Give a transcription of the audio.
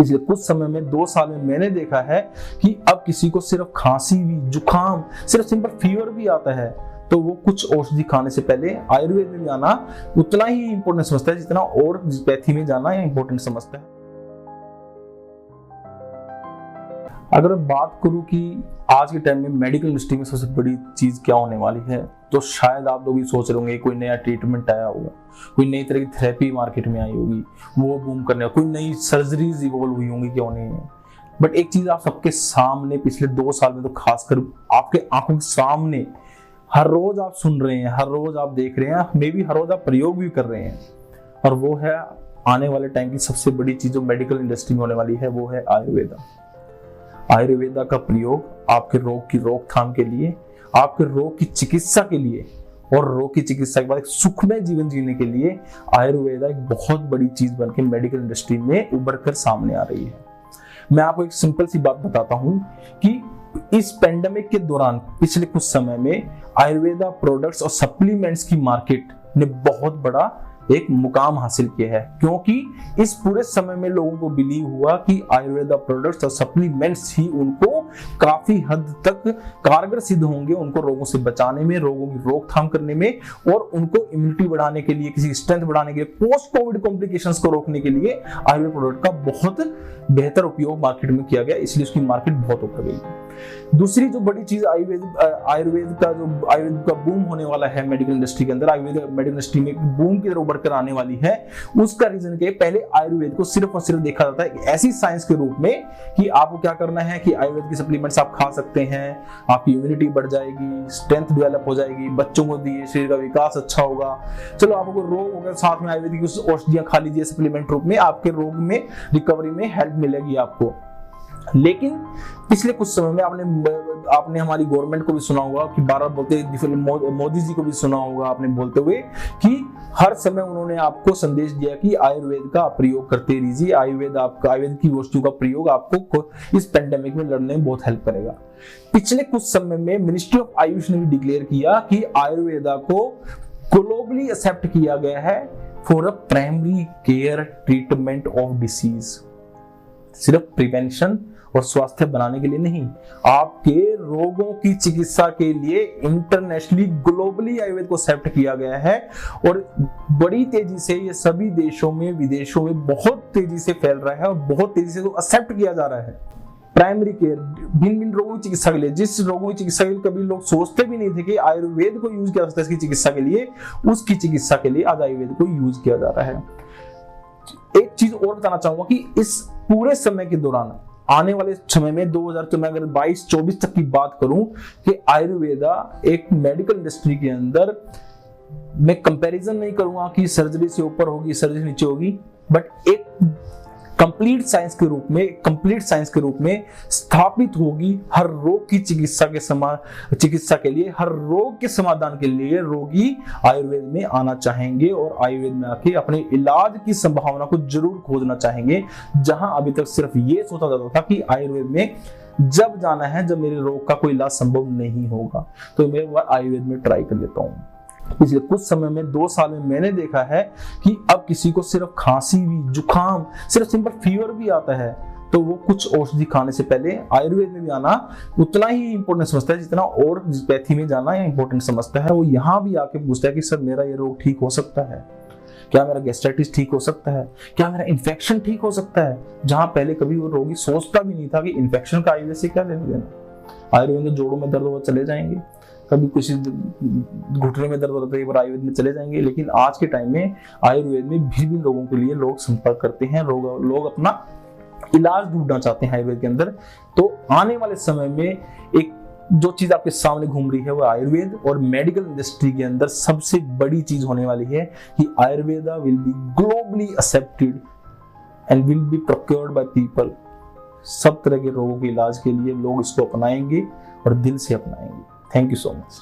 पिछले कुछ समय में 2 साल में मैंने देखा है कि अब किसी को सिर्फ खांसी भी, जुकाम, सिर्फ सिंपल फीवर भी आता है तो वो कुछ औषधि खाने से पहले आयुर्वेद में भी आना उतना ही इंपॉर्टेंट समझता है जितना और पैथी में जाना या इंपॉर्टेंट समझता है। अगर मैं बात करूं कि आज के टाइम में मेडिकल इंडस्ट्री में सबसे बड़ी चीज क्या होने वाली है, तो शायद आप लोग भी सोच रहे होंगे कोई नया ट्रीटमेंट आया होगा, कोई नई तरह की थेरेपी मार्केट में आई होगी, वो बूम करने, कोई नई सर्जरीज इवॉल्व हुई होंगी, क्या होनी है। बट एक चीज आप सबके सामने पिछले 2 साल में तो खासकर आपके आंखों के सामने हर रोज आप सुन रहे हैं, हर रोज आप देख रहे हैं, मे बी हर रोज आप प्रयोग भी कर रहे हैं, और वो है आने वाले टाइम की सबसे बड़ी चीज जो मेडिकल इंडस्ट्री में होने वाली है, वो है आयुर्वेदा। आयुर्वेदा का प्रयोग आपके रोग की रोकथाम के लिए, आपके रोग की चिकित्सा के लिए और रोग की चिकित्सा के बाद एक सुखमय जीवन जीने के लिए आयुर्वेदा एक बहुत बड़ी चीज बनकर मेडिकल इंडस्ट्री में उभर कर सामने आ रही है। मैं आपको एक सिंपल सी बात बताता हूं कि इस पेंडेमिक के दौरान पिछले कुछ समय में आयुर्वेदा प्रोडक्ट्स और सप्लीमेंट्स की मार्केट ने बहुत बड़ा एक मुकाम हासिल किया है, क्योंकि इस पूरे समय में लोगों को बिलीव हुआ कि आयुर्वेदा प्रोडक्ट्स और सप्लीमेंट्स ही उनको काफी हद तक कारगर सिद्ध होंगे, उनको रोगों से बचाने में, रोगों की रोकथाम करने में और उनको इम्यूनिटी बढ़ाने के लिए, किसी स्ट्रेंथ बढ़ाने के लिए, पोस्ट कोविड कॉम्प्लिकेशंस को रोकने के लिए आयुर्वेद प्रोडक्ट का बहुत बेहतर उपयोग मार्केट में किया गया, इसलिए उसकी मार्केट बहुत ऊपर गई। दूसरी जो बड़ी चीज आयुर्वेद का बूम होने वाला है मेडिकल इंडस्ट्री के अंदर, आयुर्वेद मेडिकल इंडस्ट्री में बूम की तरह उभर कर आने वाली है, उसका रीजन क्या है? पहले आयुर्वेद को सिर्फ और सिर्फ देखा जाता है ऐसी साइंस के रूप में कि आपको क्या करना है कि आयुर्वेद की सप्लीमेंट्स आप खा सकते हैं, आपकी इम्यूनिटी बढ़ जाएगी, स्ट्रेंथ डेवलप हो जाएगी, बच्चों को दिए शरीर का विकास अच्छा होगा, चलो आपको रोग होगा साथ में आयुर्वेदिक कुछ औषधियां खा लीजिए सप्लीमेंट रूप में, आपके रोग में रिकवरी में हेल्प मिलेगी आपको। लेकिन पिछले कुछ समय में आपने हमारी गवर्नमेंट को भी सुना होगा कि बार बार बोलते, मोदी जी को भी सुना होगा आपने बोलते हुए कि हर समय उन्होंने आपको संदेश दिया कि आयुर्वेद का प्रयोग करते रहिए, आयुर्वेद की वस्तुओं का प्रयोग आपको इस पेंडेमिक में लड़ने में बहुत हेल्प करेगा। पिछले कुछ समय में मिनिस्ट्री ऑफ आयुष ने भी डिक्लेयर किया कि आयुर्वेदा को ग्लोबली एक्सेप्ट किया गया है for a primary care treatment of disease. सिर्फ प्रिवेंशन और स्वास्थ्य बनाने के लिए नहीं, आपके रोगों की चिकित्सा के लिए इंटरनेशनली ग्लोबली आयुर्वेद को एक्सेप्ट किया गया है और बड़ी तेजी से ये सभी देशों में, विदेशों में बहुत तेजी से फैल रहा है और बहुत तेजी से एक्सेप्ट किया जा रहा है। प्राइमरी केयर, भिन्न भिन्न रोगों की चिकित्सा के लिए, जिस रोगों की चिकित्सा के लिए कभी लोग सोचते भी नहीं थे कि आयुर्वेद को यूज किया जा सकता है इसकी चिकित्सा के लिए, उसकी चिकित्सा के लिए आज आयुर्वेद को यूज किया जा रहा है। एक चीज और बताना चाहूंगा कि इस पूरे समय के दौरान, आने वाले समय में 2022-24 तक की बात करूं कि आयुर्वेदा एक मेडिकल इंडस्ट्री के अंदर, मैं कंपैरिजन नहीं करूंगा कि सर्जरी से ऊपर होगी, सर्जरी नीचे होगी, बट एक कंप्लीट साइंस के रूप में स्थापित होगी। हर रोग की चिकित्सा के लिए, हर रोग के समाधान के लिए रोगी आयुर्वेद में आना चाहेंगे और आयुर्वेद में आके अपने इलाज की संभावना को जरूर खोजना चाहेंगे। जहां अभी तक सिर्फ ये सोचा जाता था कि आयुर्वेद में जब जाना है जब मेरे रोग का कोई इलाज संभव नहीं होगा, तो मैं एक बार आयुर्वेद में ट्राई कर लेता हूँ। पिछले कुछ समय में 2 साल में मैंने देखा है कि अब किसी को सिर्फ खांसी भी, जुकाम, सिर्फ सिंपल फीवर भी आता है तो वो कुछ औषधि खाने से पहले आयुर्वेद में भी आना उतना ही इंपॉर्टेंट समझता है जितना और पैथी में जाना या इंपॉर्टेंट समझता है। वो यहाँ भी आके पूछता है कि सर मेरा ये रोग ठीक हो सकता है क्या, मेरा गैस्ट्राइटिस ठीक हो सकता है क्या, मेरा इन्फेक्शन ठीक हो सकता है, जहां पहले कभी वो रोगी सोचता भी नहीं था कि इन्फेक्शन का आयुर्वेद से क्या लेना देना। आयुर्वेद में जोड़ों में दर्द हो चले जाएंगे, कभी किसी घुटने में दर्द होता है, आयुर्वेद में चले जाएंगे। लेकिन आज के टाइम में आयुर्वेद में भिन्न लोगों के लिए लोग संपर्क करते हैं, लोग अपना इलाज ढूंढना चाहते हैं आयुर्वेद के अंदर। तो आने वाले समय में एक जो चीज आपके सामने घूम रही है वो आयुर्वेद और मेडिकल इंडस्ट्री के अंदर सबसे बड़ी चीज होने वाली है कि Ayurveda will be globally accepted and will be procured by people. सब तरह के रोगों के इलाज के लिए लोग इसको अपनाएंगे और दिल से अपनाएंगे। Thank you so much.